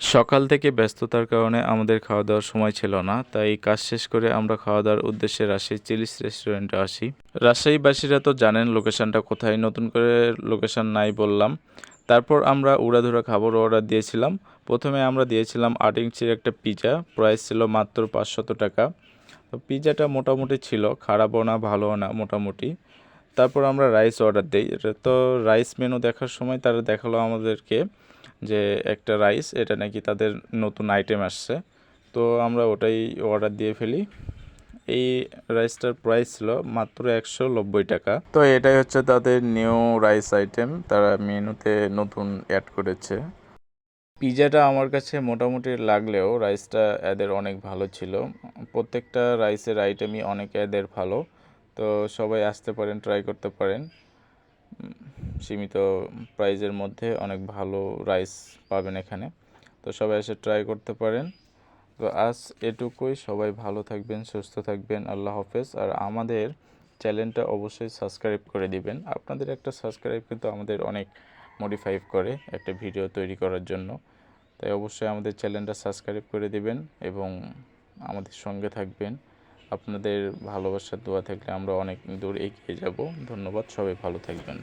সকাল থেকে ব্যস্ততার কারণে আমাদের খাওয়া দাওয়ার সময় ছিল না, তাই কাজ শেষ করে আমরা খাওয়া দাওয়ার উদ্দেশ্যে রাজশাহী চিলিস রেস্টুরেন্টে আসি। রাজশাহীবাসীরা তো জানেন লোকেশনটা কোথায়, নতুন করে লোকেশন নাই বললাম। তারপর আমরা উড়াধুরা খাবার অর্ডার দিয়েছিলাম। প্রথমে আমরা দিয়েছিলাম 8 ইঞ্চির একটা পিৎজা, প্রাইস ছিল মাত্র 500 টাকা। তো পিৎজাটা মোটামুটি ছিল, খারাপও না ভালোও না, মোটামুটি। তারপর আমরা রাইস অর্ডার দিই। এটা তো রাইস মেনু দেখার সময় তারা দেখালো আমাদেরকে যে একটা রাইস, এটা নাকি তাদের নতুন আইটেম আসছে। তো আমরা ওটাই অর্ডার দিয়ে ফেলি। এই রাইসটার প্রাইস ছিল মাত্র 190 টাকা। তো এটাই হচ্ছে তাদের নিউ রাইস আইটেম, তারা মেনুতে নতুন অ্যাড করেছে। পিজাটা আমার কাছে মোটামুটি লাগলেও রাইসটা এদের অনেক ভালো ছিল। প্রত্যেকটা রাইসের আইটেমই অনেক এদের ভালো। তো সবাই আসতে পারেন, ট্রাই করতে পারেন। সীমিত প্রাইজের মধ্যে অনেক ভালো রাইস পাবেন এখানে। তো সবাই এসে ট্রাই করতে পারেন। তো আজ এটুকুই, সবাই ভালো থাকবেন, সুস্থ থাকবেন, আল্লাহ হাফেজ। আর আমাদের চ্যানেলটা অবশ্যই সাবস্ক্রাইব করে দিবেন। আপনাদের একটা সাবস্ক্রাইব কিন্তু আমাদের অনেক মোটিভেট করে একটা ভিডিও তৈরি করার জন্য। তাই অবশ্যই আমাদের চ্যানেলটা সাবস্ক্রাইব করে দিবেন এবং আমাদের সঙ্গে থাকবেন। আপনাদের ভালোবাসার দোয়া থাকলে আমরা অনেক দূর এগিয়ে যাব। ধন্যবাদ, সবাই ভালো থাকবেন।